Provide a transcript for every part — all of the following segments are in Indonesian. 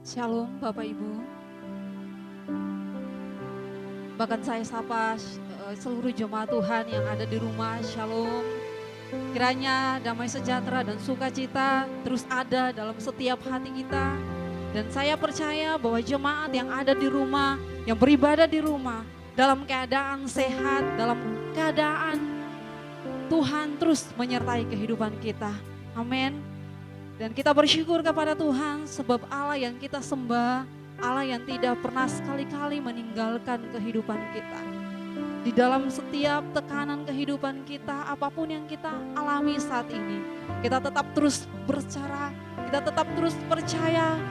Shalom Bapak Ibu. Bahkan saya sapa seluruh jemaat Tuhan yang ada di rumah. Shalom. Kiranya damai sejahtera dan sukacita terus ada dalam setiap hati kita. Dan saya percaya bahwa jemaat yang ada di rumah, yang beribadah di rumah, dalam keadaan sehat, dalam keadaan Tuhan terus menyertai kehidupan kita. Amin. Dan kita bersyukur kepada Tuhan sebab Allah yang kita sembah, Allah yang tidak pernah sekali-kali meninggalkan kehidupan kita. Di dalam setiap tekanan kehidupan kita, apapun yang kita alami saat ini, kita tetap terus berbicara, kita tetap terus percaya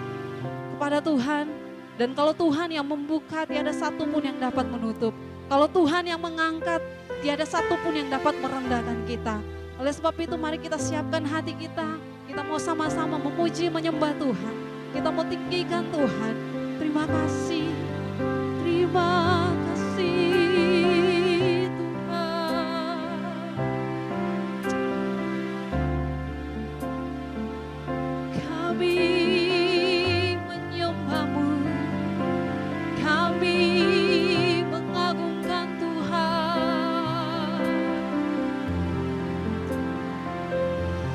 kepada Tuhan. Dan kalau Tuhan yang membuka, tiada satu pun yang dapat menutup. Kalau Tuhan yang mengangkat, tiada satu pun yang dapat merendahkan kita. Oleh sebab itu mari kita siapkan hati kita. Kita mau sama-sama memuji, menyembah Tuhan. Kita mau tinggikan Tuhan. Terima kasih, terima kasih Tuhan. Kami menyembah-Mu, kami mengagungkan Tuhan.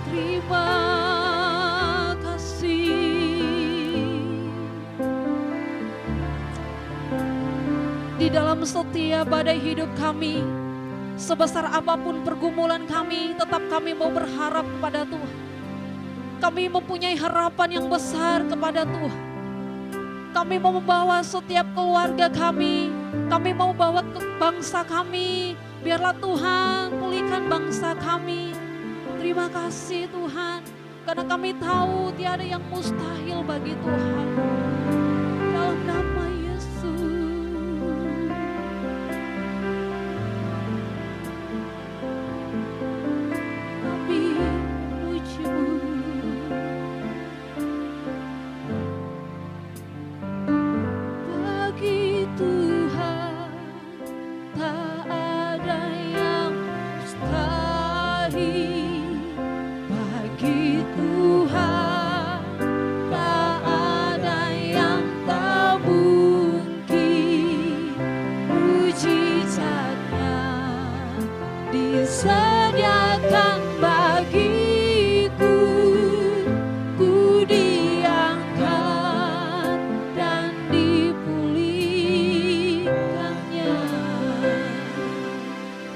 Terima di dalam setiap badai hidup kami, sebesar apapun pergumulan kami, tetap kami mau berharap kepada Tuhan. Kami mempunyai harapan yang besar kepada Tuhan. Kami mau membawa setiap keluarga kami mau bawa ke bangsa kami. Biarlah Tuhan pulihkan bangsa kami. Terima kasih Tuhan, karena kami tahu tiada yang mustahil bagi Tuhan. Dalam nama Yesus.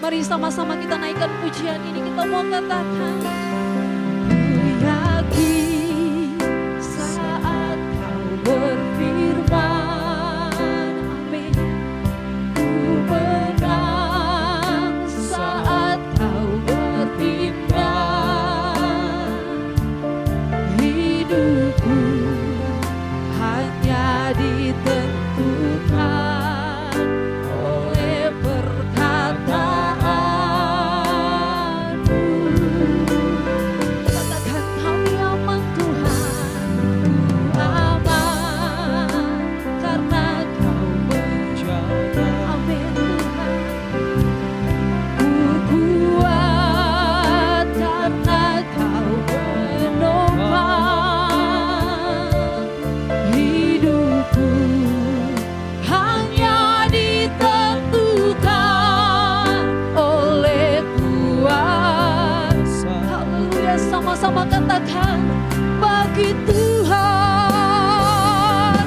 Mari sama-sama kita naikkan pujian ini, kita mau katakan, ku yakin saat Kau berfirman, amin. Ku menang saat Kau berfirman, hidupku hanya ditentukan oleh sama katakan, bagi Tuhan,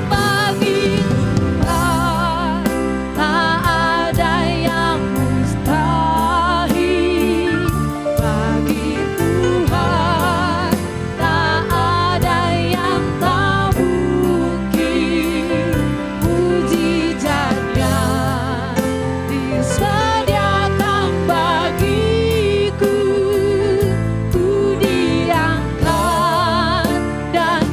bagi Tuhan tak ada yang mustahil. Bagi Tuhan tak ada yang tak mungkin. Mujizatnya disediakan bagiku. Dan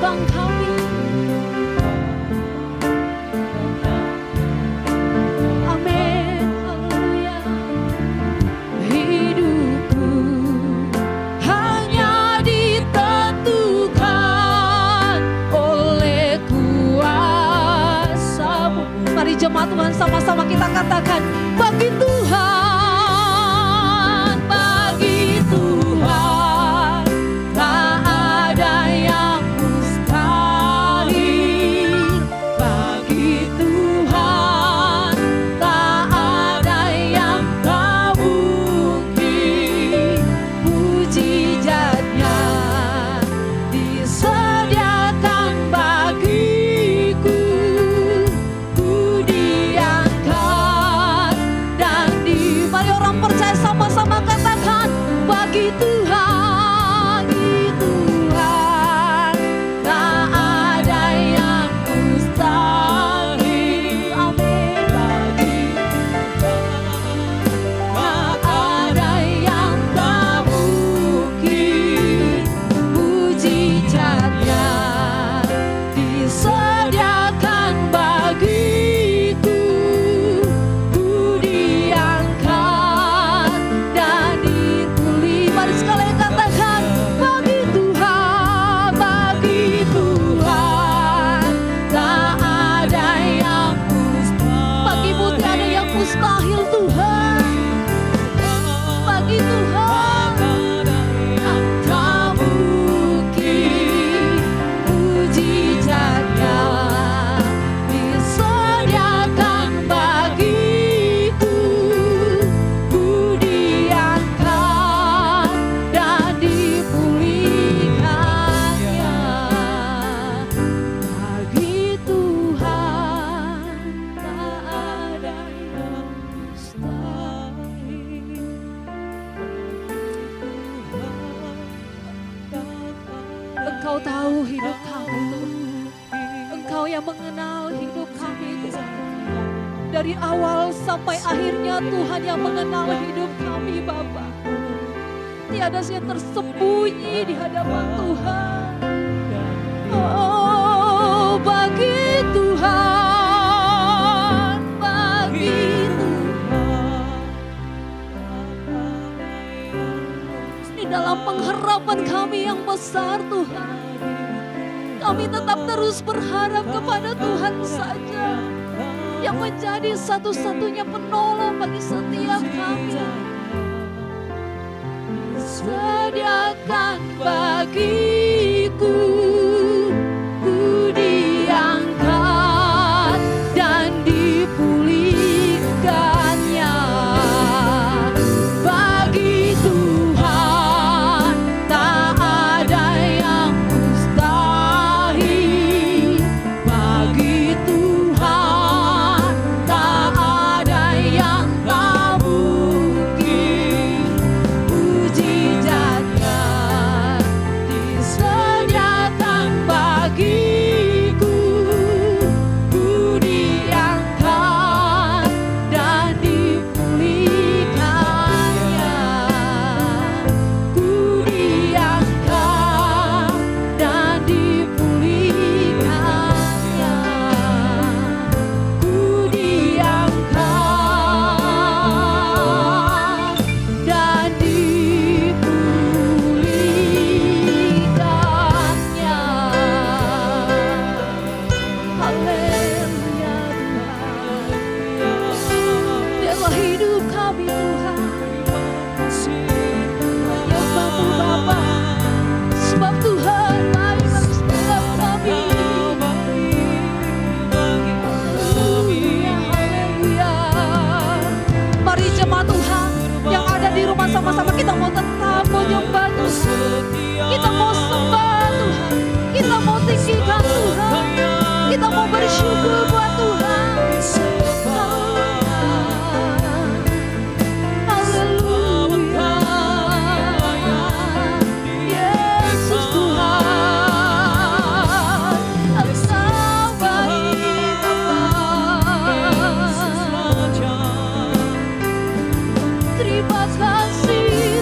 menyembah kami. Amin, haleluya. Hidupku hanya ditentukan oleh kuasa-Mu. Mari jemaat Tuhan sama-sama kita katakan, bagi Tuhan, bagi Tuhan tak ada yang mustahil. Bagi Tuhan tak ada yang tak mungkin. Mujizatnya disediakan bagiku. Ku diangkat dan mari orang percaya sama-sama katakan, bagi Tuhan, bagi Tuhan tak ada yang mustahil. Amin. Bagi Tuhan tak ada yang tak mungkin. Mujizatnya disediakan bagiku. Ku diangkat dan dipulih. Mari sekalian katakan, bagi Tuhan, bagi Tuhan tak ada yang mustahil. Bagimu tiada yang mustahil Tuhan. Bagi Tuhan yang tak mungkin. Mujizatnya disediakan bagiku. Ku diangkat dan dipulihkannya. Bagi Tuhan tak ada yang mustahil. Engkau tahu hidup kami Tuhan. Engkau yang mengenal hidup kami Tuhan. Dari awal sampai akhirnya Tuhan yang mengenal hidup kami Bapa. Tiada yang tersembunyi di hadapan Tuhan. Oh, bagi Tuhan, bagi Tuhan. Di dalam pengharapan kami yang besar Tuhan, kami tetap terus berharap kepada Tuhan saja yang menjadi satu-satunya penolong bagi setiap kami. Sediakan bagiku, ku diangkat dan dipulihkannya. Bagi Tuhan tak ada yang mustahil. Bagi Tuhan tak ada yang tak mungkin. Mujizatnya disediakan bagiku. Ku diangkat dan dipulihkannya. Ku diangkat dan dipulihkannya. Ku diangkat dan dipulihkannya. Haleluya Tuhan. Dialah hidup kami Tuhan. Menyembahmu Bapa. Sebab Tuhan baik bagi setiap kami. Haleluya, haleluya. Mari jemaat Tuhan yang ada di rumah sama-sama kita mau tetap menyembah Tuhan. Kita mau sembah Tuhan. Kita mau tinggikan Tuhan. Kita mau bersyukur buat Tuhan. Haleluya. Yesus Tuhan, Engkau baik Bapa. Terima kasih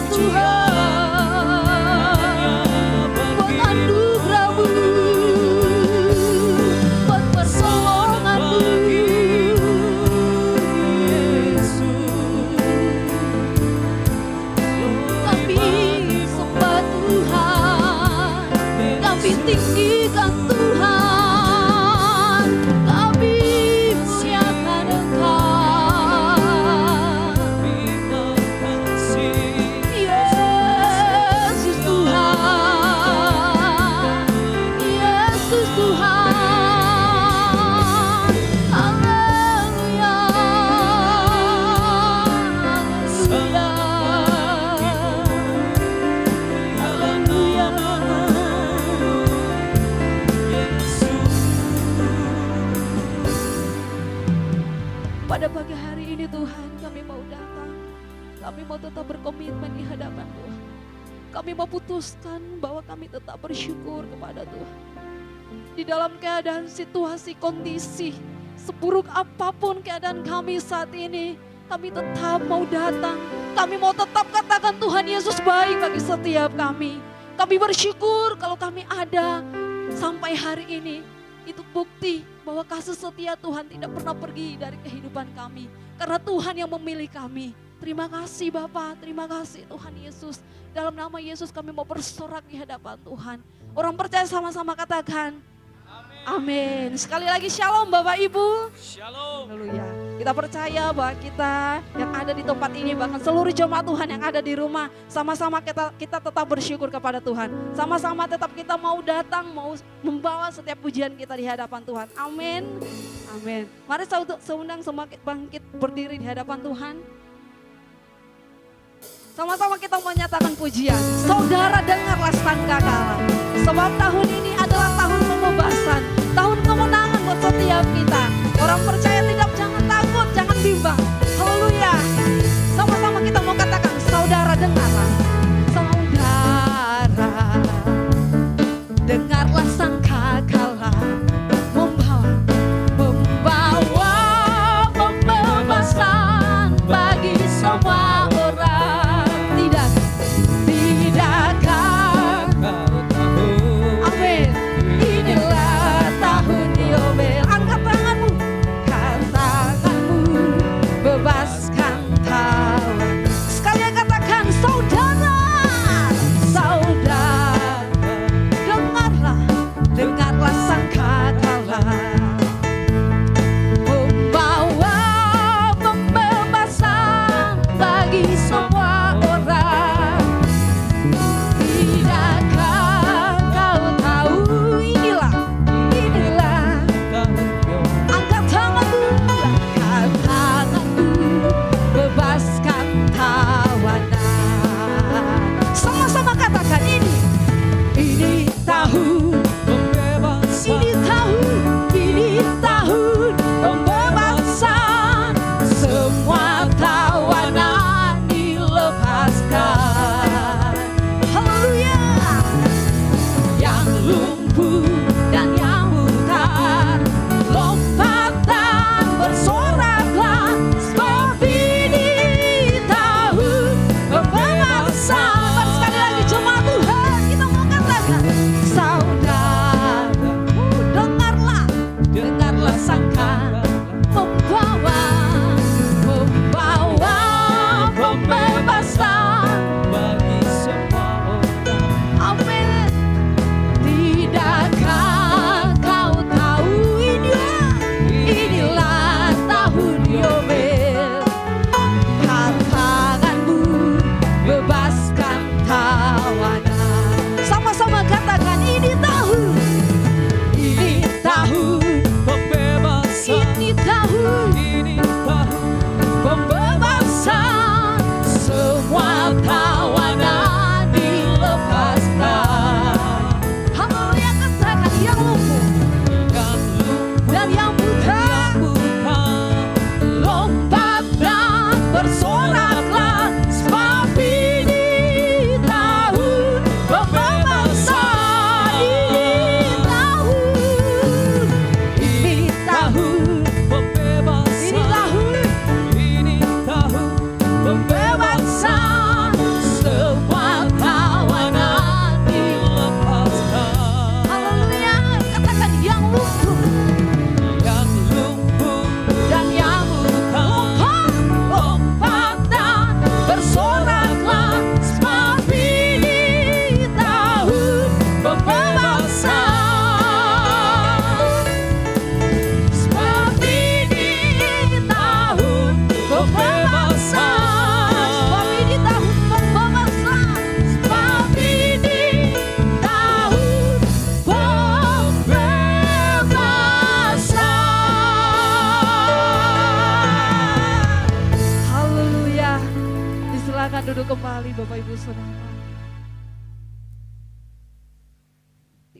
kami mau datang. Kami mau tetap berkomitmen di hadapan Tuhan. Kami mau putuskan bahwa kami tetap bersyukur kepada Tuhan. Di dalam keadaan situasi kondisi, seburuk apapun keadaan kami saat ini, kami tetap mau datang. Kami mau tetap katakan Tuhan Yesus baik bagi setiap kami. Kami bersyukur kalau kami ada sampai hari ini. Itu bukti bahwa kasih setia Tuhan tidak pernah pergi dari kehidupan kami. Karena Tuhan yang memilih kami. Terima kasih Bapa, terima kasih Tuhan Yesus. Dalam nama Yesus kami mau bersorak di hadapan Tuhan. Orang percaya sama-sama katakan amin. Sekali lagi shalom Bapak Ibu. Shalom. Haleluya. Kita percaya bahwa kita yang ada di tempat ini, bahkan seluruh jemaat Tuhan yang ada di rumah, sama-sama kita tetap bersyukur kepada Tuhan. Sama-sama tetap kita mau datang, mau membawa setiap pujian kita di hadapan Tuhan. Amin. Amin. Mari seundang semakin bangkit berdiri di hadapan Tuhan. Sama-sama kita menyatakan pujian. Saudara dengarlah sangkakala. Sebab tahun ini adalah tahun pembebasan. Tahun kemenangan buat setiap kita. Orang percaya tidak, jangan takut, jangan bimbang. Haleluya. Sama-sama kita mau katakan, saudara dengarlah. Saudara dengarlah sangkakala. Membawa pembebasan bagi semua orang.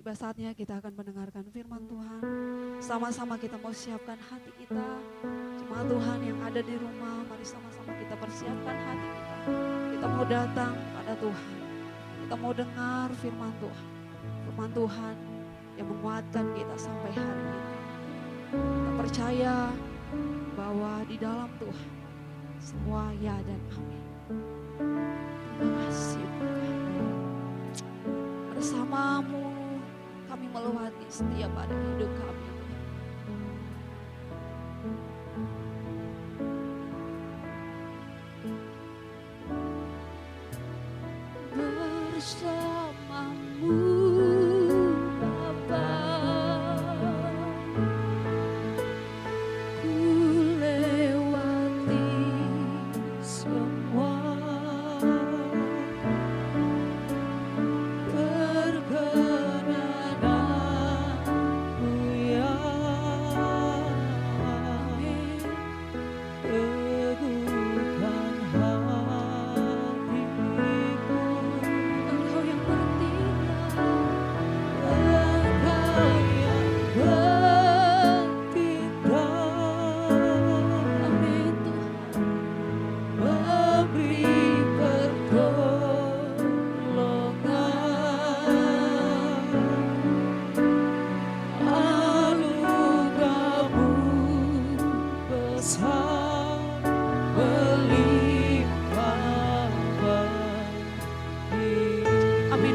tiba saatnya kita akan mendengarkan firman Tuhan. Sama-sama kita mau siapkan hati kita. Jemaat Tuhan yang ada di rumah, mari sama-sama kita persiapkan hati kita. Kita mau datang pada Tuhan. Kita mau dengar firman Tuhan. Firman Tuhan yang menguatkan kita sampai hari ini. Kita percaya bahwa di dalam Tuhan semua ya dan amin. Terima kasih Tuhan. Bersamamu kami melewati setiap pada hidup kami. Bersamamu Bapa, ku lewati semua.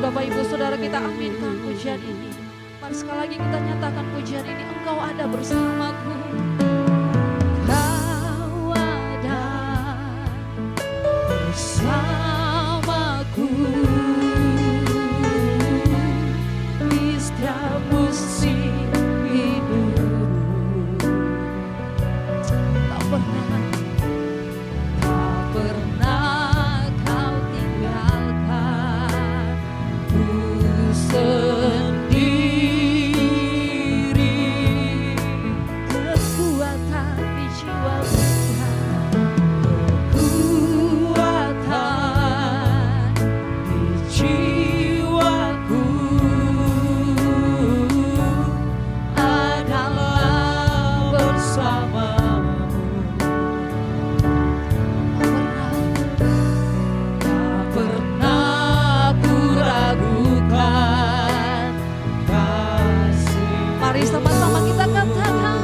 Bapak Ibu Saudara, kita aminkan pujian ini. Mari sekali lagi kita nyatakan pujian ini. Engkau ada bersamaku. Kau ada bersamaku di setiap musim hidupku. Tak pernah kau tinggalkan sendiri. Kekuatan di jiwa Tuhan, kekuatan di jiwaku adalah bersamamu. Tak pernah ku ragukan kasih. Mari sama-sama kita katakan,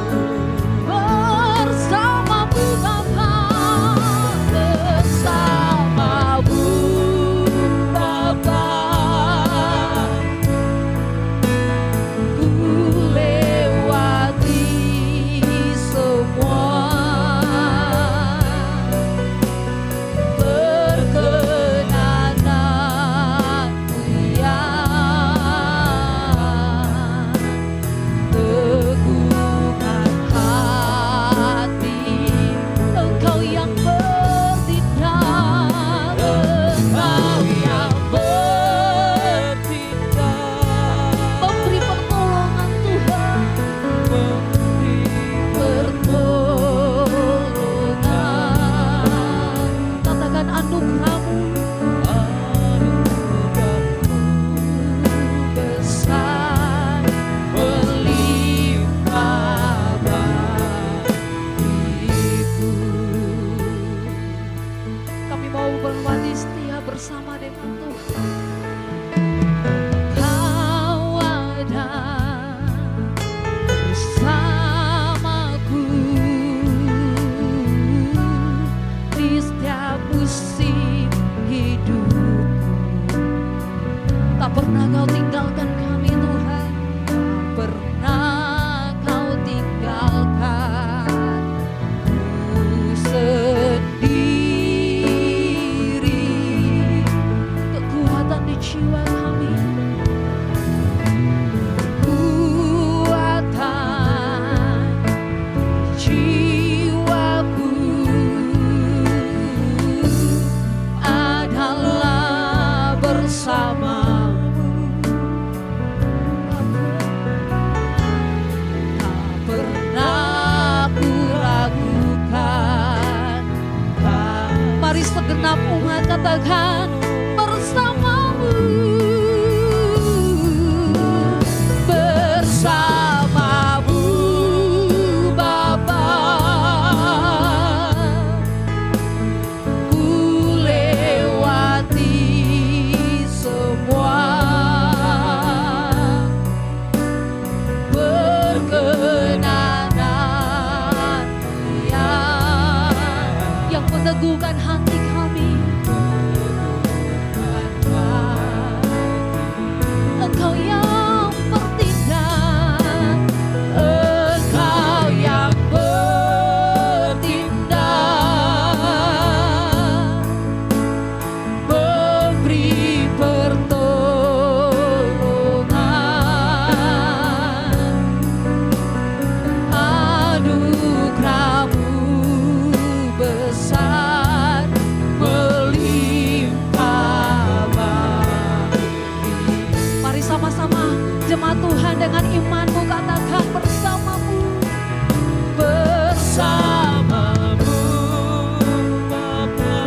bersamamu Bapa, bersamamu Bapa, ku lewati semua. Perkenananmu ya teguhkan hati. Engkau yang bertindak, Engkau yang bertindak, memberi pertolongan Tuhan, memberi pertolongan. Katakan anugerahmu, anugerahmu besar melimpah bagiku. Kami mau berbagi setia bersama dengan Tuhan. Kau ada bersamaku di setiap musim hidupku. Tak pernah kau tinggalkan kami Tuhan, tak pernah kau tinggalkan ku sendiri. Kekuatan di jiwa kami, kekuatan di jiwaku adalah bersamamu. Tak pernah ku ragukan. Mari segenap umat katakan, bersamamu meneguhkan hati kami. Engkau yang bertindak, Engkau yang bertindak, memberi pertolongan, anugerah-Mu besar melimpah bagi. Mari sama-sama jemaat Tuhan dengan imanmu katakan bersamamu. Bersamamu Bapa,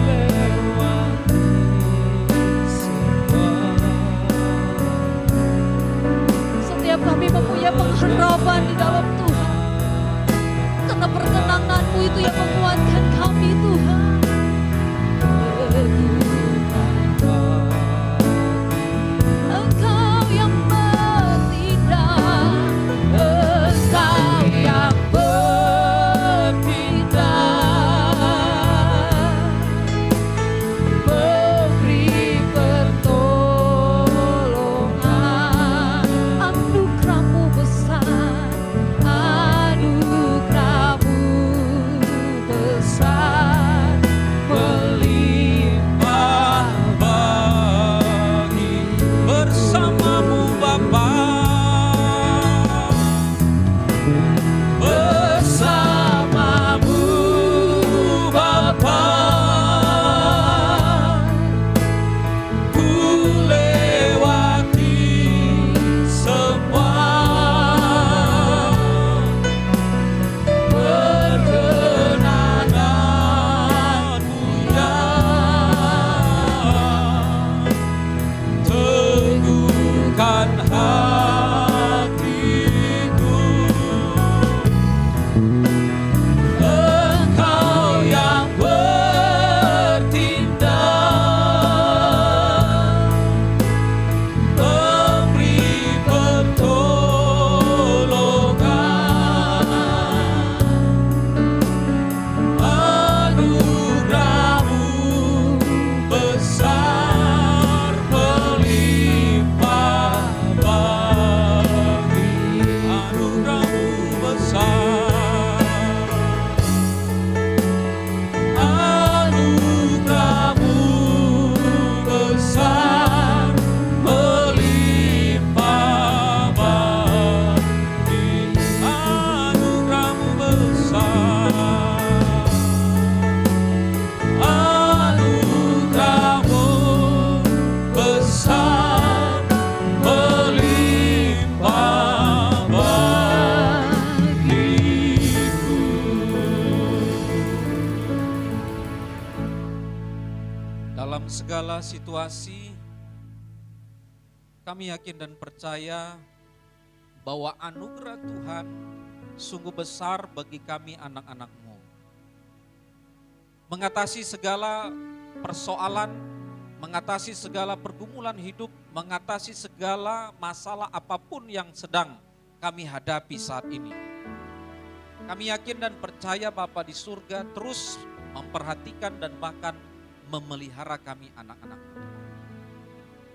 lewati semua. Setiap kami mempunyai pengharapan di dalam Tuhan, karena perkenangan-Mu itu yang menguatkan kami Tuhan. Engkau yang bertindak, Engkau yang bertindak, memberi pertolongan, anugerah-Mu besar, anugerah-Mu besar melimpah bagi. Bersamamu Bapa, bersamamu Bapa, ku lewati semua perkenanan-Mu yang teguhkan hatiku. Engkau yang bertindak, memberi pertolongan, anugerah-Mu besar melimpah bagi. Anugerah-Mu besar, anugerah-Mu besar melimpah bagi. Anugerah-Mu besar, anugerah-Mu besar melimpah bagiku. Dalam segala situasi, kami yakin dan percaya bahwa anugerah Tuhan sungguh besar bagi kami anak-anak-Mu. Mengatasi segala persoalan, mengatasi segala pergumulan hidup, mengatasi segala masalah apapun yang sedang kami hadapi saat ini. Kami yakin dan percaya Bapa di surga terus memperhatikan dan bahkan memelihara kami anak-anak-Mu.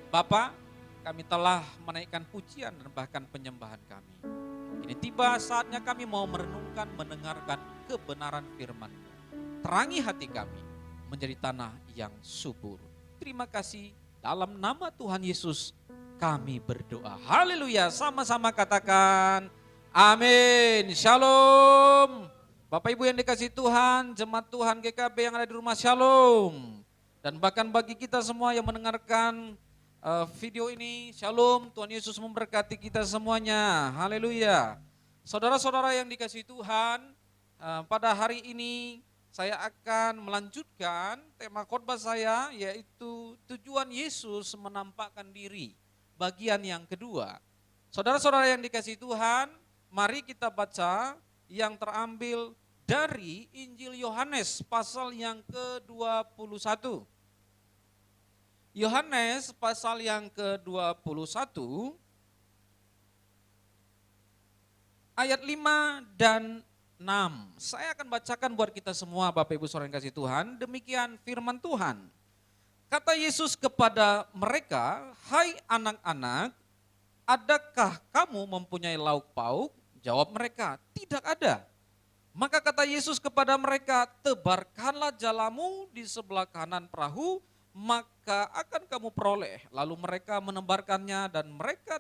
Bapa, kami telah menaikkan pujian dan bahkan penyembahan kami. Ini tiba saatnya kami mau merenungkan, mendengarkan kebenaran firman-Mu. Terangi hati kami menjadi tanah yang subur. Terima kasih, dalam nama Tuhan Yesus kami berdoa. Haleluya, sama-sama katakan amin. Shalom. Bapak Ibu yang dikasihi Tuhan, jemaat Tuhan GKB yang ada di rumah, shalom. Dan bahkan bagi kita semua yang mendengarkan video ini, shalom, Tuhan Yesus memberkati kita semuanya, haleluya. Saudara-saudara yang dikasihi Tuhan, pada hari ini saya akan melanjutkan tema khotbah saya, yaitu tujuan Yesus menampakkan diri, bagian yang kedua. Saudara-saudara yang dikasihi Tuhan, mari kita baca yang terambil dari Injil Yohanes pasal yang ke-21. Yohanes pasal yang ke-21 ayat 5 dan 6. Saya akan bacakan buat kita semua Bapak Ibu Saudara yang kasih Tuhan. Demikian firman Tuhan. Kata Yesus kepada mereka, "Hai anak-anak, adakah kamu mempunyai lauk pauk?" Jawab mereka, "Tidak ada." Maka kata Yesus kepada mereka, "Tebarkanlah jalamu di sebelah kanan perahu, maka akan kamu peroleh." Lalu mereka menebarkannya dan mereka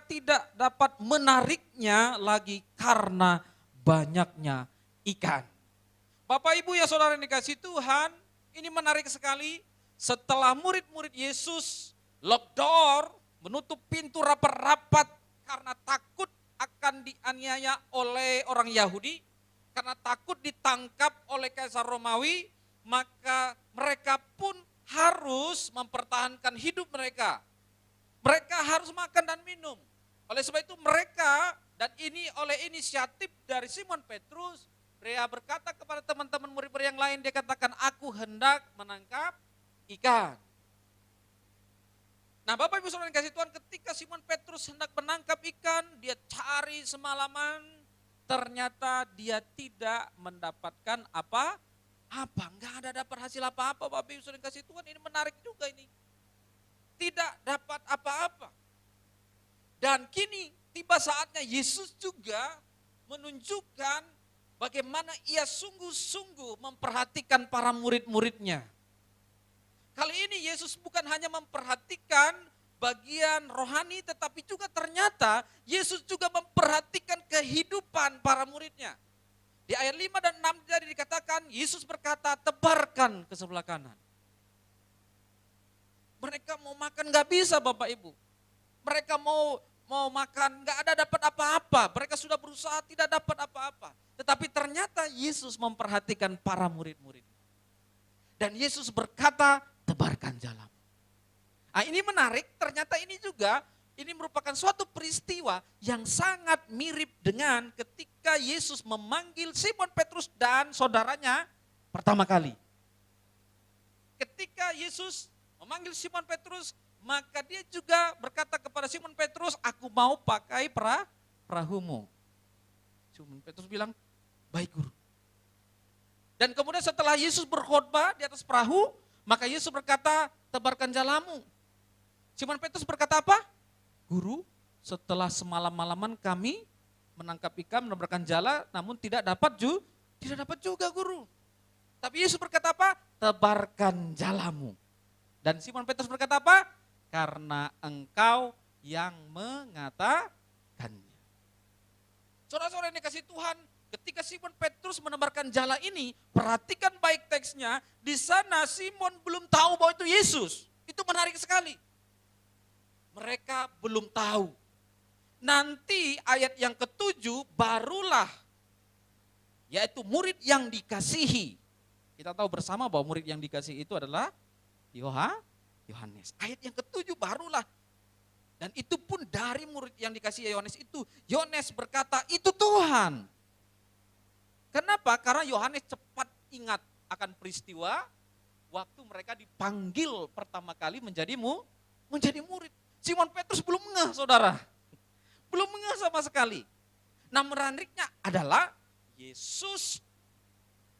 tidak dapat menariknya lagi karena banyaknya ikan. Bapak Ibu ya saudara yang dikasih Tuhan, ini menarik sekali. Setelah murid-murid Yesus lock door, menutup pintu rapat-rapat karena takut akan dianiaya oleh orang Yahudi, karena takut ditangkap oleh Kaisar Romawi, maka mereka pun harus mempertahankan hidup mereka. Mereka harus makan dan minum. Oleh sebab itu mereka, dan ini oleh inisiatif dari Simon Petrus, dia berkata kepada teman-teman murid-murid yang lain, dia katakan, "Aku hendak menangkap ikan." Nah Bapak Ibu Saudara yang kasih Tuhan, ketika Simon Petrus hendak menangkap ikan, dia cari semalaman, ternyata dia tidak mendapatkan apa-apa. Enggak ada dapat hasil apa-apa Bapak Ibu Saudara yang kasih Tuhan, ini menarik juga ini. Tidak dapat apa-apa. Dan kini tiba saatnya Yesus juga menunjukkan bagaimana ia sungguh-sungguh memperhatikan para murid-muridnya. Kali ini Yesus bukan hanya memperhatikan bagian rohani, tetapi juga ternyata Yesus juga memperhatikan kehidupan para muridnya. Di ayat 5 dan 6 tadi dikatakan, Yesus berkata, "Tebarkan ke sebelah kanan." Mereka mau makan gak bisa Bapak Ibu. Mereka mau makan gak ada dapat apa-apa. Mereka sudah berusaha tidak dapat apa-apa. Tetapi ternyata Yesus memperhatikan para murid-murid. Dan Yesus berkata, "Tebarkan jalamu." Nah ini menarik, ternyata ini juga, ini merupakan suatu peristiwa yang sangat mirip dengan ketika Yesus memanggil Simon Petrus dan saudaranya pertama kali. Ketika Yesus memanggil Simon Petrus, maka dia juga berkata kepada Simon Petrus, "Aku mau pakai perahumu." Simon Petrus bilang, "Baik Guru." Dan kemudian setelah Yesus berkhotbah di atas perahu, maka Yesus berkata, "Tebarkan jalamu." Simon Petrus berkata apa? "Guru, setelah semalam-malaman kami menangkap ikan, menebarkan jala, namun tidak dapat juga Guru." Tapi Yesus berkata apa? "Tebarkan jalamu." Dan Simon Petrus berkata apa? "Karena engkau yang mengatakannya." Saudara-saudara yang dikasih Tuhan, ketika Simon Petrus menebarkan jala ini, perhatikan baik teksnya, di sana Simon belum tahu bahwa itu Yesus. Itu menarik sekali. Mereka belum tahu. Nanti ayat yang ke-7 barulah, yaitu murid yang dikasihi. Kita tahu bersama bahwa murid yang dikasihi itu adalah Yohanes. Ayat yang ke-7 barulah. Dan itu pun dari murid yang dikasihi Yohanes itu. Yohanes berkata, "Itu Tuhan." Kenapa? Karena Yohanes cepat ingat akan peristiwa waktu mereka dipanggil pertama kali menjadi murid. Simon Petrus belum ngeh saudara. Belum ngeh sama sekali. Nah menariknya adalah Yesus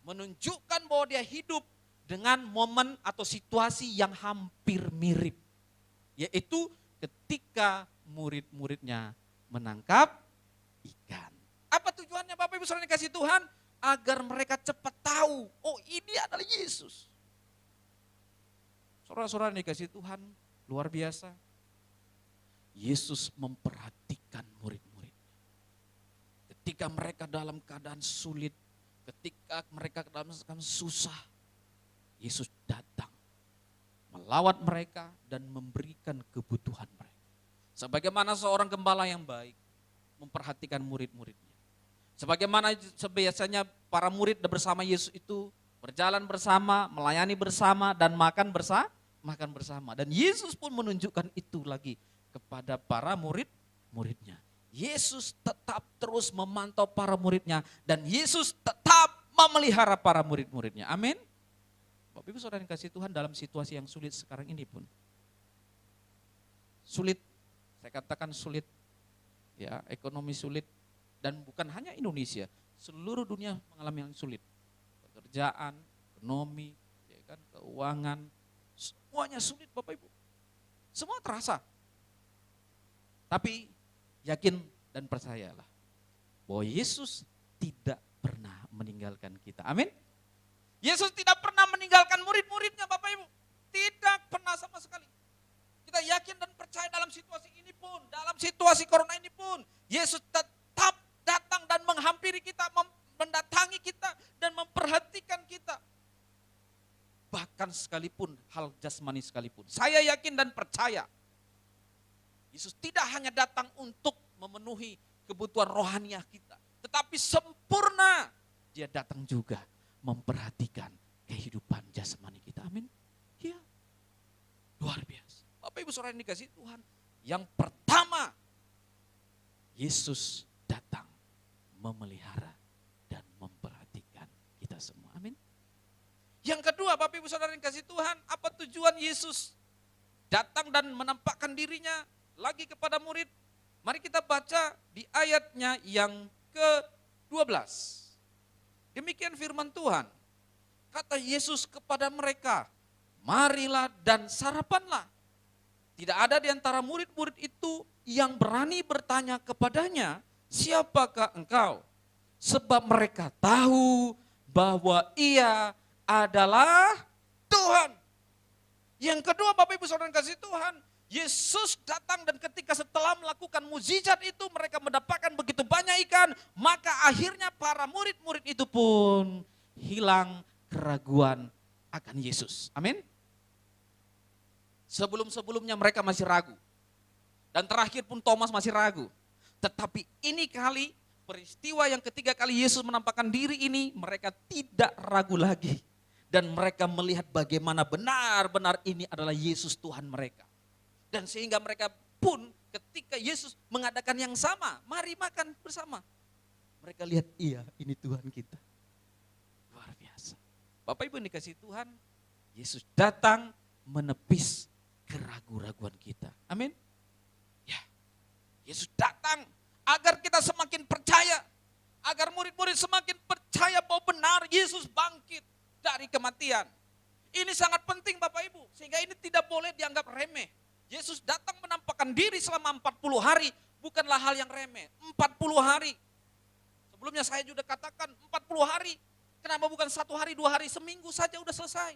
menunjukkan bahwa dia hidup dengan momen atau situasi yang hampir mirip. Yaitu ketika murid-muridnya menangkap ikan. Apa tujuannya Bapak Ibu Saudara yang dikasihi Tuhan? Agar mereka cepat tahu, oh ini adalah Yesus. Saudara-saudara yang dikasihi Tuhan, luar biasa. Yesus memperhatikan murid-muridnya. Ketika mereka dalam keadaan sulit, ketika mereka dalam keadaan susah, Yesus datang, melawat mereka dan memberikan kebutuhan mereka. Sebagaimana seorang gembala yang baik memperhatikan murid-muridnya. Sebagaimana biasanya para murid bersama Yesus itu berjalan bersama, melayani bersama, dan makan bersama. Dan Yesus pun menunjukkan itu lagi kepada para muridnya. Yesus tetap terus memantau para muridnya dan Yesus tetap memelihara para murid-muridnya. Amin. Bapak Ibu Saudara yang kasih Tuhan, dalam situasi yang sulit sekarang ini pun. Sulit, saya katakan sulit. ya, ekonomi sulit, dan bukan hanya Indonesia, seluruh dunia mengalami yang sulit. Pekerjaan, ekonomi, ya kan, keuangan, semuanya sulit Bapak Ibu. Semua terasa. Tapi yakin dan percayalah bahwa Yesus tidak pernah meninggalkan kita. Amin. Yesus tidak pernah meninggalkan murid-muridnya Bapak Ibu. Tidak pernah sama sekali. Kita yakin dan percaya dalam situasi ini pun, dalam situasi corona ini pun, Yesus tetap datang dan menghampiri kita, mendatangi kita dan memperhatikan kita. Bahkan sekalipun hal jasmani sekalipun. Saya yakin dan percaya Yesus tidak hanya datang untuk memenuhi kebutuhan rohaniah kita, tetapi sempurna Dia datang juga memperhatikan kehidupan jasmani kita. Amin. Ya, luar biasa. Bapak Ibu Saudara yang dikasihi Tuhan, yang pertama Yesus datang memelihara dan memperhatikan kita semua. Amin. Yang kedua Bapak Ibu Saudara yang dikasihi Tuhan, apa tujuan Yesus datang dan menampakkan dirinya lagi kepada murid? Mari kita baca di ayatnya yang ke-12. Demikian firman Tuhan. Kata Yesus kepada mereka, marilah dan sarapanlah. Tidak ada di antara murid-murid itu yang berani bertanya kepadanya, siapakah engkau? Sebab mereka tahu bahwa Ia adalah Tuhan. Yang kedua Bapak Ibu Saudara yang kasih Tuhan, Yesus datang dan ketika setelah melakukan mukjizat itu mereka mendapatkan begitu banyak ikan, maka akhirnya para murid-murid itu pun hilang keraguan akan Yesus. Amin. Sebelum-sebelumnya mereka masih ragu. Dan terakhir pun Thomas masih ragu. Tetapi ini kali peristiwa yang ketiga kali Yesus menampakkan diri ini, mereka tidak ragu lagi. Dan mereka melihat bagaimana benar-benar ini adalah Yesus Tuhan mereka. Dan sehingga mereka pun ketika Yesus mengadakan yang sama, mari makan bersama. Mereka lihat, iya ini Tuhan kita. Luar biasa. Bapak Ibu yang dikasihi Tuhan, Yesus datang menepis keraguan-raguan kita. Amin. Ya, Yesus datang agar kita semakin percaya, agar murid-murid semakin percaya bahwa benar Yesus bangkit dari kematian. Ini sangat penting Bapak Ibu, sehingga ini tidak boleh dianggap remeh. Yesus datang menampakkan diri selama 40 hari, bukanlah hal yang remeh. 40 hari. Sebelumnya saya juga katakan 40 hari, kenapa bukan 1 hari, 2 hari, seminggu saja udah selesai.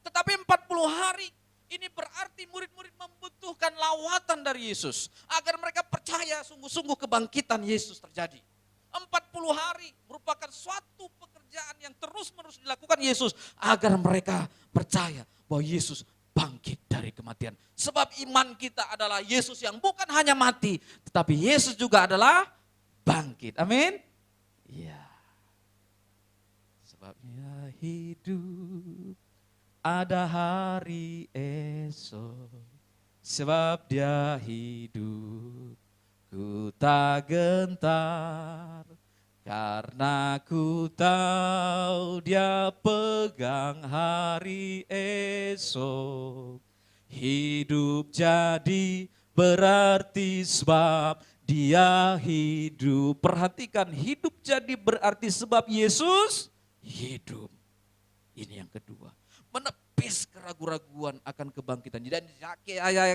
Tetapi 40 hari, ini berarti murid-murid membutuhkan lawatan dari Yesus. Agar mereka percaya sungguh-sungguh kebangkitan Yesus terjadi. 40 hari merupakan suatu pekerjaan yang terus-menerus dilakukan Yesus. Agar mereka percaya bahwa Yesus bangkit dari kematian. Sebab iman kita adalah Yesus yang bukan hanya mati, tetapi Yesus juga adalah bangkit. Amin. Iya. Sebabnya hidup ada hari esok, sebab Dia hidup, ku tak gentar, karena ku tahu Dia pegang hari esok. Hidup jadi berarti sebab Dia hidup. Perhatikan, hidup jadi berarti sebab Yesus hidup. Ini yang kedua. Menepis keraguan-raguan akan kebangkitan. Dan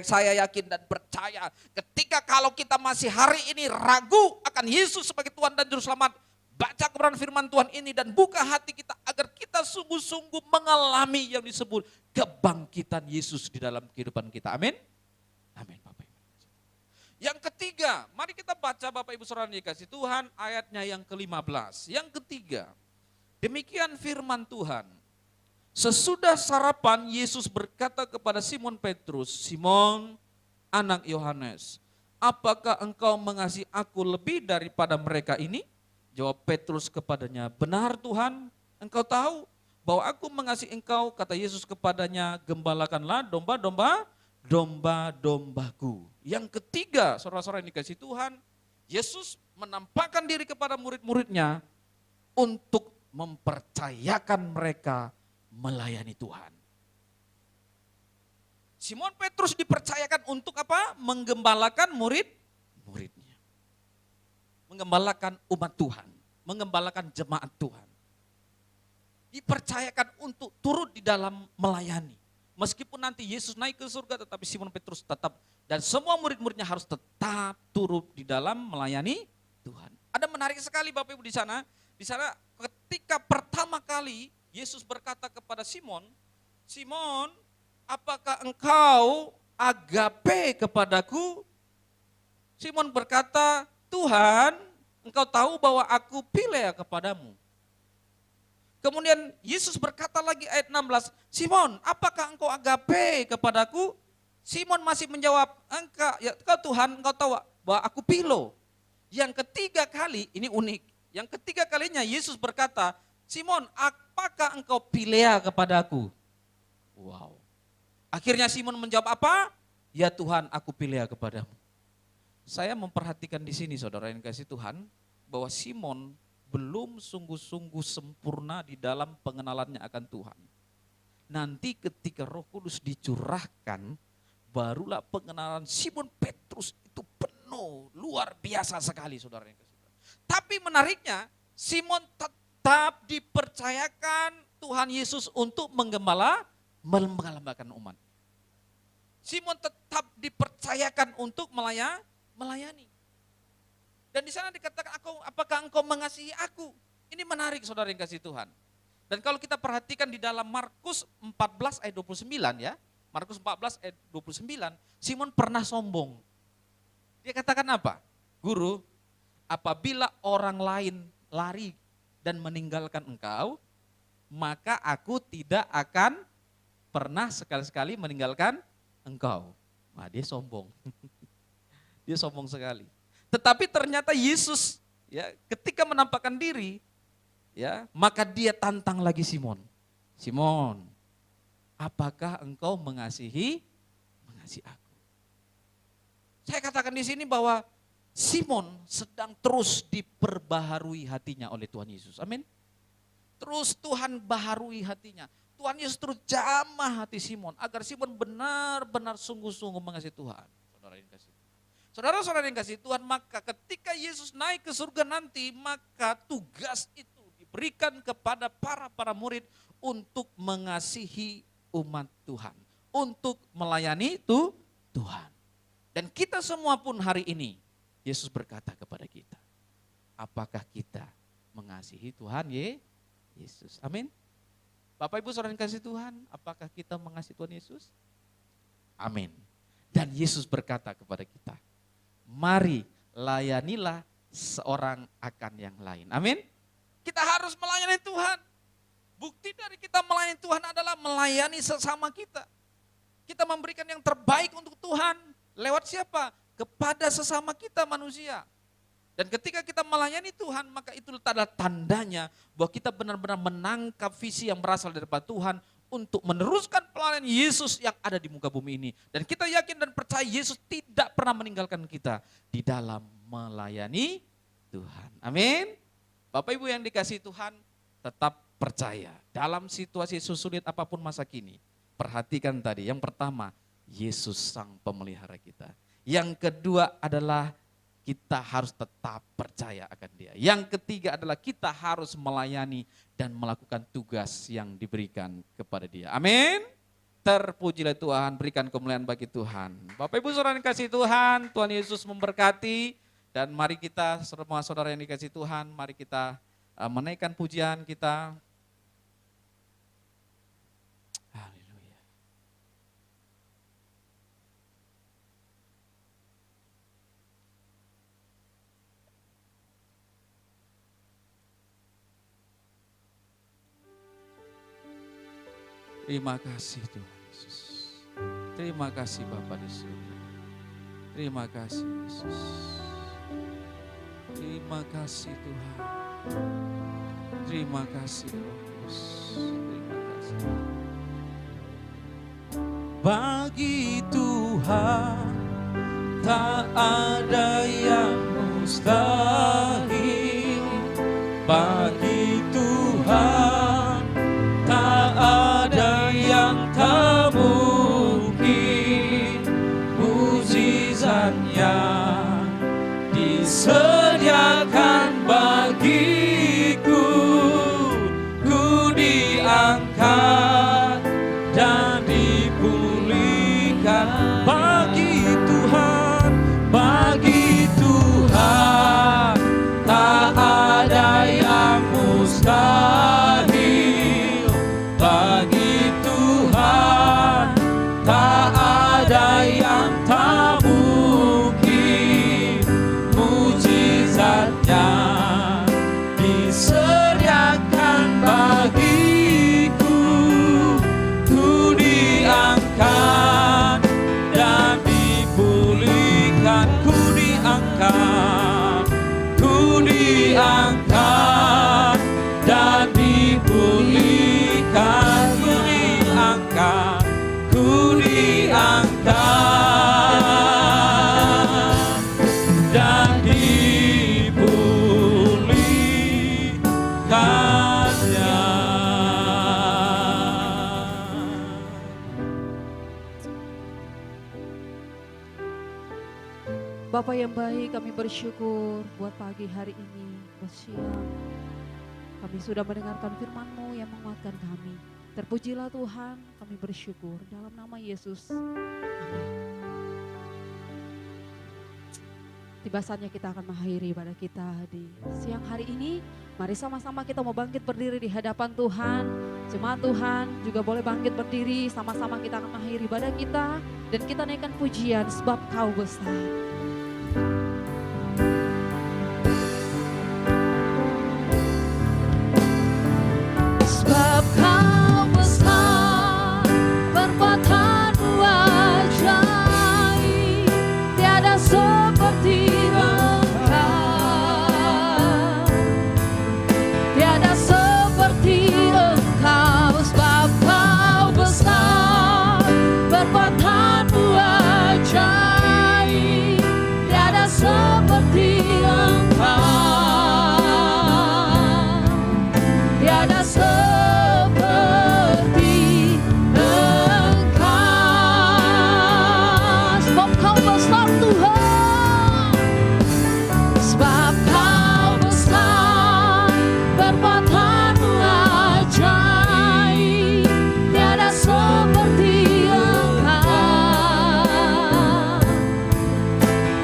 saya yakin dan percaya ketika kalau kita masih hari ini ragu akan Yesus sebagai Tuhan dan Juru Selamat, baca kebenaran firman Tuhan ini dan buka hati kita agar kita sungguh-sungguh mengalami yang disebut kebangkitan Yesus di dalam kehidupan kita. Amin. Amin Bapak Ibu. Yang ketiga, mari kita baca Bapak Ibu Saudara yang dikasihi Tuhan ayatnya yang ke-15. Yang ketiga, demikian firman Tuhan. Sesudah sarapan, Yesus berkata kepada Simon Petrus, Simon, anak Yohanes, apakah engkau mengasihi aku lebih daripada mereka ini? Jawab Petrus kepadanya, benar Tuhan, engkau tahu bahwa aku mengasihi engkau. Kata Yesus kepadanya, gembalakanlah domba-dombaku. Yang ketiga, saudara-saudara yang dikasihi Tuhan, Yesus menampakkan diri kepada murid-muridnya untuk mempercayakan mereka melayani Tuhan. Simon Petrus dipercayakan untuk apa? Menggembalakan murid-muridnya. Menggembalakan umat Tuhan, menggembalakan jemaat Tuhan. Dipercayakan untuk turut di dalam melayani. Meskipun nanti Yesus naik ke surga, tetapi Simon Petrus tetap, dan semua murid-muridnya harus tetap turut di dalam melayani Tuhan. Ada menarik sekali Bapak Ibu di sana. Di sana ketika pertama kali Yesus berkata kepada Simon, Simon, apakah engkau agape kepadaku? Simon berkata, Tuhan, engkau tahu bahwa aku pilih kepadamu. Kemudian Yesus berkata lagi ayat 16, Simon, apakah engkau agape kepadaku? Simon masih menjawab, engkau Tuhan, engkau tahu bahwa aku pilo. Yang ketiga kali, ini unik, yang ketiga kalinya Yesus berkata, Simon, apakah engkau pilih kepadaku? Wow. Akhirnya Simon menjawab apa? Ya Tuhan, aku pilih kepadamu. Saya memperhatikan di sini saudara yang kasih Tuhan, bahwa Simon belum sungguh-sungguh sempurna di dalam pengenalannya akan Tuhan. Nanti ketika Roh Kudus dicurahkan, barulah pengenalan Simon Petrus itu penuh, luar biasa sekali saudara yang kasih Tuhan. Tapi menariknya, Simon tetap dipercayakan Tuhan Yesus untuk menggembalakan umat. Simon tetap dipercayakan untuk melayani. Dan di sana dikatakan, apakah engkau mengasihi aku? Ini menarik saudara yang kasih Tuhan. Dan kalau kita perhatikan di dalam Markus 14 ayat 29 ya, Markus 14 ayat 29, Simon pernah sombong. Dia katakan apa? Guru, apabila orang lain lari dan meninggalkan engkau, maka aku tidak akan pernah sekali-sekali meninggalkan engkau. Nah, dia sombong. Dia sombong sekali. Tetapi ternyata Yesus ya ketika menampakkan diri ya, maka dia tantang lagi Simon. Simon, apakah engkau mengasihi aku? Saya katakan di sini bahwa Simon sedang terus diperbaharui hatinya oleh Tuhan Yesus. Amin. Terus Tuhan baharui hatinya. Tuhan Yesus terus jamah hati Simon agar Simon benar-benar sungguh-sungguh mengasihi Tuhan. Saudara yang kasih. Saudara-saudara yang kasih Tuhan, maka ketika Yesus naik ke surga nanti, maka tugas itu diberikan kepada para murid untuk mengasihi umat Tuhan, untuk melayani itu Tuhan. Dan kita semua pun hari ini, Yesus berkata kepada kita, apakah kita mengasihi Tuhan Yesus? Amin. Bapak Ibu saudara yang kasih Tuhan, apakah kita mengasihi Tuhan Yesus? Amin. Dan Yesus berkata kepada kita, mari layanilah seorang akan yang lain. Amin. Kita harus melayani Tuhan. Bukti dari kita melayani Tuhan adalah melayani sesama kita. Kita memberikan yang terbaik untuk Tuhan. Lewat siapa? Kepada sesama kita manusia. Dan ketika kita melayani Tuhan, maka itu adalah tandanya bahwa kita benar-benar menangkap visi yang berasal dari Tuhan untuk meneruskan pelayanan Yesus yang ada di muka bumi ini. Dan kita yakin dan percaya Yesus tidak pernah meninggalkan kita di dalam melayani Tuhan. Amin. Bapak Ibu yang dikasihi Tuhan, tetap percaya dalam situasi sulit apapun masa kini. Perhatikan tadi, yang pertama, Yesus sang pemelihara kita. Yang kedua adalah kita harus tetap percaya akan Dia. Yang ketiga adalah kita harus melayani dan melakukan tugas yang diberikan kepada Dia. Amin. Terpujilah Tuhan, berikan kemuliaan bagi Tuhan. Bapak Ibu saudara yang dikasihi Tuhan, Tuhan Yesus memberkati. Dan mari kita semua saudara yang dikasihi Tuhan, mari kita menaikkan pujian kita. Haleluya. Terima kasih Tuhan Yesus. Terima kasih Bapa di surga. Terima kasih Yesus. Terima kasih Tuhan. Terima kasih Roh Kudus. Terima kasih. Bagi Tuhan tak ada yang mustahil. Bagi Tuhan tak ada yang tak mungkin. Mujizatnya disediakan Bapa yang baik, kami bersyukur buat pagi hari ini, buat siang. Kami sudah mendengarkan firman-Mu yang menguatkan kami. Terpujilah Tuhan, kami bersyukur dalam nama Yesus. Amin. Tiba saatnya kita akan mengakhiri pada kita di siang hari ini. Mari sama-sama kita mau bangkit berdiri di hadapan Tuhan. Jemaat Tuhan juga boleh bangkit berdiri, sama-sama kita akan mengakhiri ibadah kita. Dan kita naikkan pujian sebab Kau besar. Sebab Kau besar, perbuatan-Mu ajaib, tiada seperti Engkau, tiada seperti Engkau. Sebab Kau besar, perbuatan-Mu ajaib, tiada seperti Engkau, tiada seperti Engkau. Sebab Kau besar Tuhan, sebab Kau besar, perbuatan-Mu ajaib, tiada seperti Engkau,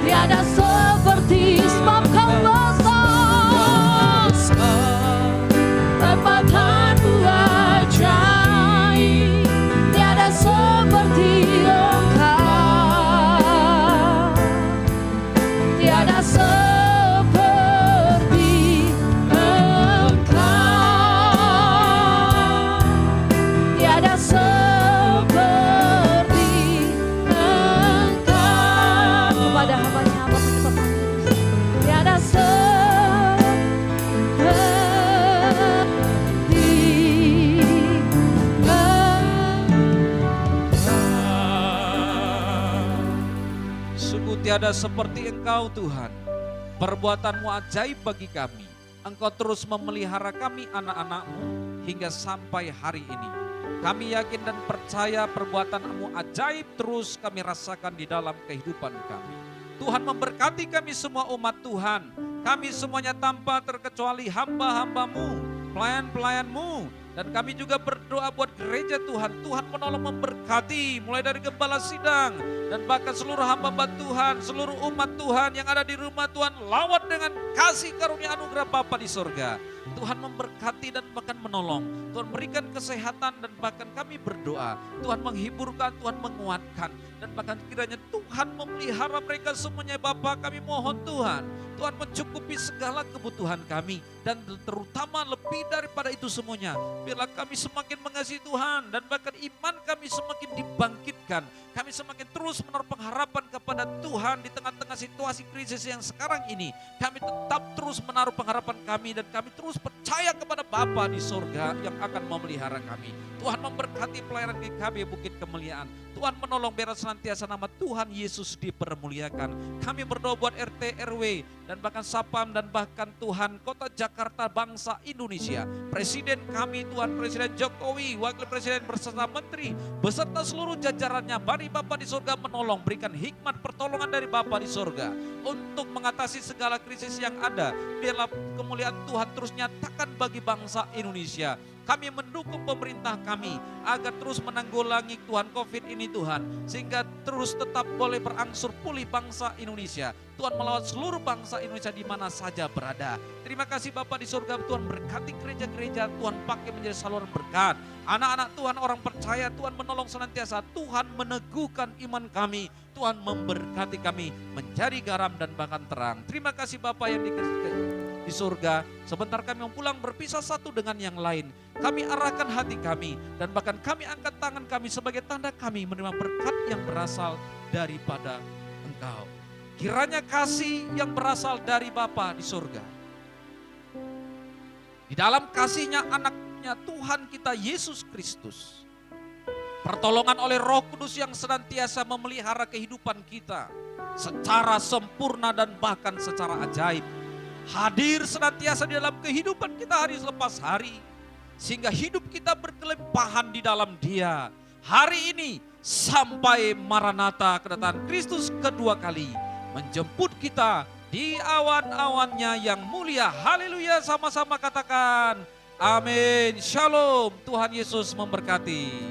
tiada seperti. Sebab Kau besar, perbuatan-Mu ajaib, tiada seperti Engkau, tiada seperti Engkau, tiada seperti Engkau. Kepada hamba-Nya Bapa kita panggil, tiada Sungguh tiada seperti Engkau Tuhan. Perbuatan-Mu ajaib bagi kami. Engkau terus memelihara kami anak-anak-Mu hingga sampai hari ini. Kami yakin dan percaya perbuatan-Mu ajaib terus kami rasakan di dalam kehidupan kami. Tuhan memberkati kami semua umat Tuhan. Kami semuanya tanpa terkecuali hamba-hamba-Mu, pelayan-pelayan-Mu. Dan kami juga berdoa buat gereja Tuhan. Tuhan menolong memberkati mulai dari gembala sidang dan bahkan seluruh hamba-hamba Tuhan, seluruh umat Tuhan yang ada di rumah Tuhan, lawat dengan kasih karunia anugerah Bapa di sorga. Tuhan memberkati dan bahkan menolong. Tuhan berikan kesehatan dan bahkan kami berdoa. Tuhan menghiburkan, Tuhan menguatkan. Dan bahkan kiranya Tuhan memelihara mereka semuanya Bapa, kami mohon Tuhan. Tuhan mencukupi segala kebutuhan kami. Dan terutama lebih daripada itu semuanya, biarlah kami semakin mengasihi Tuhan. Dan bahkan iman kami semakin dibangkitkan. Kami semakin terus menaruh pengharapan kepada Tuhan di tengah-tengah situasi krisis yang sekarang ini. Kami tetap terus menaruh pengharapan kami dan kami terus percaya kepada Bapa di sorga yang akan memelihara kami. Tuhan memberkati pelayanan GKB Bukit Kemuliaan. Tuhan menolong biar senantiasa nama Tuhan Yesus dipermuliakan. Kami berdoa buat RT, RW, dan bahkan Sapam dan bahkan Tuhan Kota Jakarta bangsa Indonesia. Presiden kami Tuhan, Presiden Jokowi, Wakil Presiden beserta Menteri, beserta seluruh jajarannya. Mari Bapa di sorga menolong, berikan hikmat pertolongan dari Bapa di sorga untuk mengatasi segala krisis yang ada. Biarlah kemuliaan Tuhan terus nyatakan bagi bangsa Indonesia. Kami mendukung pemerintah kami agar terus menanggulangi Tuhan COVID ini Tuhan. Sehingga terus tetap boleh berangsur pulih bangsa Indonesia. Tuhan melawat seluruh bangsa Indonesia di mana saja berada. Terima kasih Bapa di surga, Tuhan berkati gereja-gereja, Tuhan pakai menjadi saluran berkat. Anak-anak Tuhan orang percaya, Tuhan menolong senantiasa, Tuhan meneguhkan iman kami. Tuhan memberkati kami menjadi garam dan bahkan terang. Terima kasih Bapa yang di surga. Sebentar kami mau pulang berpisah satu dengan yang lain. Kami arahkan hati kami dan bahkan kami angkat tangan kami sebagai tanda kami menerima berkat yang berasal daripada Engkau. Kiranya kasih yang berasal dari Bapa di surga, di dalam kasihnya anaknya Tuhan kita Yesus Kristus, pertolongan oleh Roh Kudus yang senantiasa memelihara kehidupan kita secara sempurna dan bahkan secara ajaib, hadir senantiasa di dalam kehidupan kita hari selepas hari, sehingga hidup kita berkelimpahan di dalam Dia. Hari ini sampai Maranatha, kedatangan Kristus kedua kali, menjemput kita di awan-awannya yang mulia. Haleluya, sama-sama katakan amin. Shalom, Tuhan Yesus memberkati.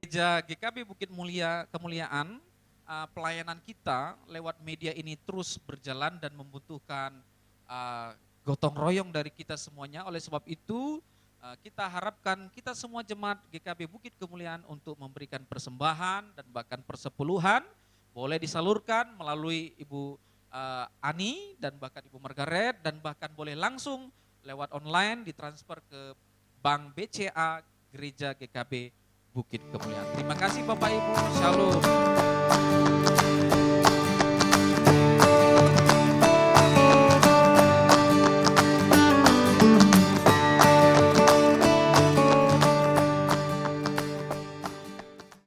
Gereja GKB Bukit Mulia Kemuliaan, pelayanan kita lewat media ini terus berjalan dan membutuhkan gotong royong dari kita semuanya. Oleh sebab itu kita harapkan kita semua jemaat GKB Bukit Kemuliaan untuk memberikan persembahan dan bahkan persepuluhan. Boleh disalurkan melalui Ibu Ani dan bahkan Ibu Margaret, dan bahkan boleh langsung lewat online ditransfer ke Bank BCA Gereja GKB Bukit Kemuliaan. Terima kasih Bapak Ibu, Shalom.